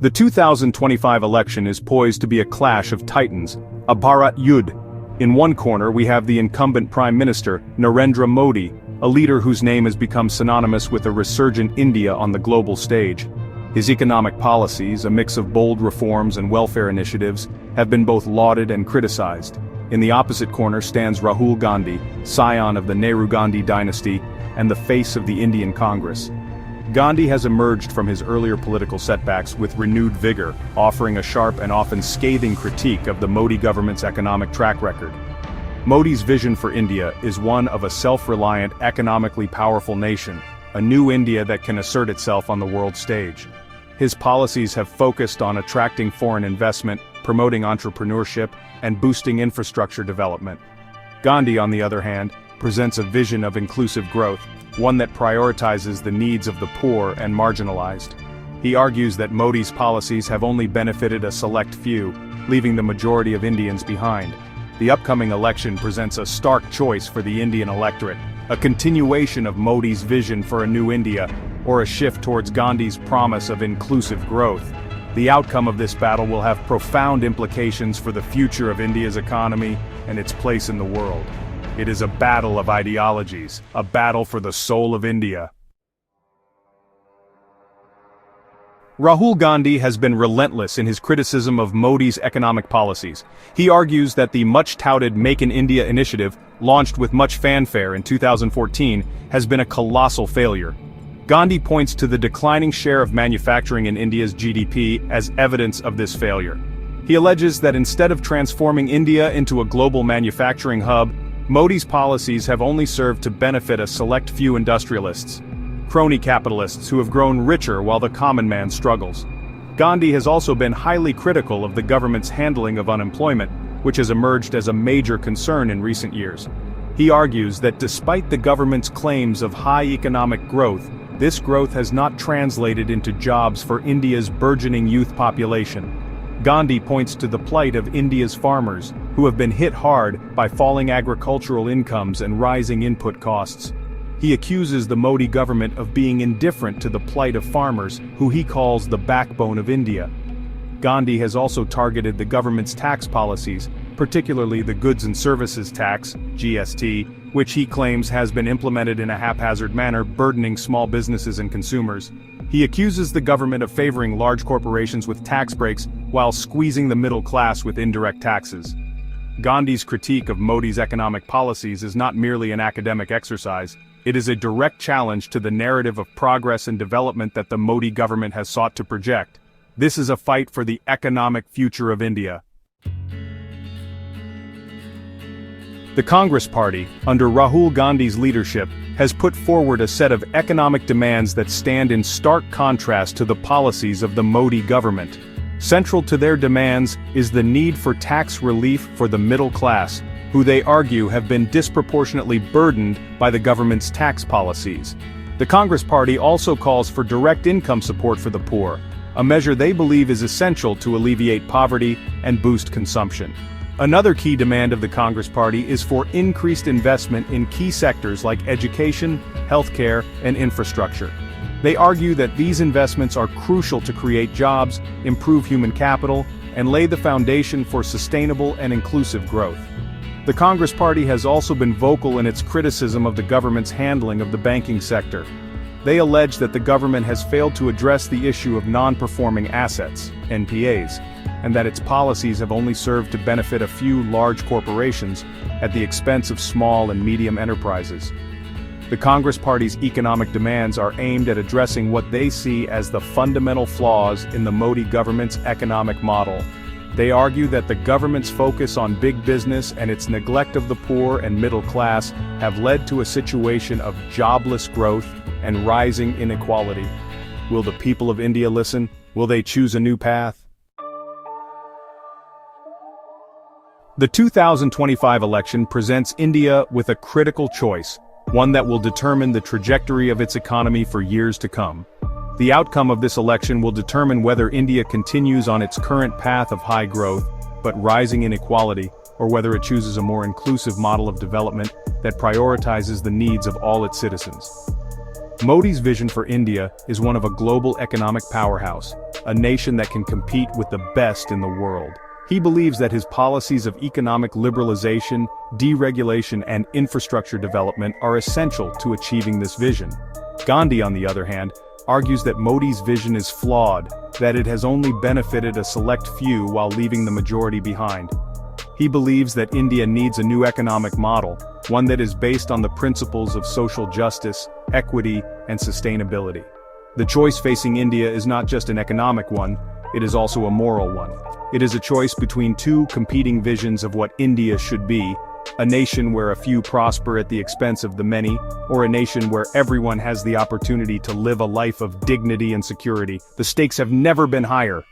The 2025 election is poised to be a clash of titans, a Bharat Yudh. In one corner we have the incumbent Prime Minister, Narendra Modi, a leader whose name has become synonymous with a resurgent India on the global stage. His economic policies, a mix of bold reforms and welfare initiatives, have been both lauded and criticized. In the opposite corner stands Rahul Gandhi, scion of the Nehru-Gandhi dynasty, and the face of the Indian Congress. Gandhi has emerged from his earlier political setbacks with renewed vigor, offering a sharp and often scathing critique of the Modi government's economic track record. Modi's vision for India is one of a self-reliant, economically powerful nation, a new India that can assert itself on the world stage. His policies have focused on attracting foreign investment, promoting entrepreneurship, and boosting infrastructure development. Gandhi, on the other hand, presents a vision of inclusive growth, one that prioritizes the needs of the poor and marginalized. He argues that Modi's policies have only benefited a select few, leaving the majority of Indians behind. The upcoming election presents a stark choice for the Indian electorate, a continuation of Modi's vision for a new India, or a shift towards Gandhi's promise of inclusive growth. The outcome of this battle will have profound implications for the future of India's economy and its place in the world. It is a battle of ideologies, a battle for the soul of India. Rahul Gandhi has been relentless in his criticism of Modi's economic policies. He argues that the much-touted Make in India initiative, launched with much fanfare in 2014, has been a colossal failure. Gandhi points to the declining share of manufacturing in India's GDP as evidence of this failure. He alleges that instead of transforming India into a global manufacturing hub, Modi's policies have only served to benefit a select few industrialists, crony capitalists who have grown richer while the common man struggles. Gandhi has also been highly critical of the government's handling of unemployment, which has emerged as a major concern in recent years. He argues that despite the government's claims of high economic growth, this growth has not translated into jobs for India's burgeoning youth population. Gandhi points to the plight of India's farmers, who have been hit hard by falling agricultural incomes and rising input costs. He accuses the Modi government of being indifferent to the plight of farmers, who he calls the backbone of India. Gandhi has also targeted the government's tax policies, particularly the Goods and Services Tax, GST, which he claims has been implemented in a haphazard manner, burdening small businesses and consumers. He accuses the government of favoring large corporations with tax breaks while squeezing the middle class with indirect taxes. Gandhi's critique of Modi's economic policies is not merely an academic exercise, it is a direct challenge to the narrative of progress and development that the Modi government has sought to project. This is a fight for the economic future of India. The Congress Party, under Rahul Gandhi's leadership, has put forward a set of economic demands that stand in stark contrast to the policies of the Modi government. Central to their demands is the need for tax relief for the middle class, who they argue have been disproportionately burdened by the government's tax policies. The Congress Party also calls for direct income support for the poor, a measure they believe is essential to alleviate poverty and boost consumption. Another key demand of the Congress Party is for increased investment in key sectors like education, healthcare, and infrastructure. They argue that these investments are crucial to create jobs, improve human capital, and lay the foundation for sustainable and inclusive growth. The Congress Party has also been vocal in its criticism of the government's handling of the banking sector. They allege that the government has failed to address the issue of non-performing assets, NPAs, and that its policies have only served to benefit a few large corporations at the expense of small and medium enterprises. The Congress Party's economic demands are aimed at addressing what they see as the fundamental flaws in the Modi government's economic model. They argue that the government's focus on big business and its neglect of the poor and middle class have led to a situation of jobless growth and rising inequality. Will the people of India listen? Will they choose a new path? The 2025 election presents India with a critical choice, one that will determine the trajectory of its economy for years to come. The outcome of this election will determine whether India continues on its current path of high growth, but rising inequality, or whether it chooses a more inclusive model of development that prioritizes the needs of all its citizens. Modi's vision for India is one of a global economic powerhouse, a nation that can compete with the best in the world. He believes that his policies of economic liberalization, deregulation and infrastructure development are essential to achieving this vision. Gandhi, on the other hand, argues that Modi's vision is flawed, that it has only benefited a select few while leaving the majority behind. He believes that India needs a new economic model, one that is based on the principles of social justice, equity, and sustainability. The choice facing India is not just an economic one, it is also a moral one. It is a choice between two competing visions of what India should be, a nation where a few prosper at the expense of the many, or a nation where everyone has the opportunity to live a life of dignity and security. The stakes have never been higher.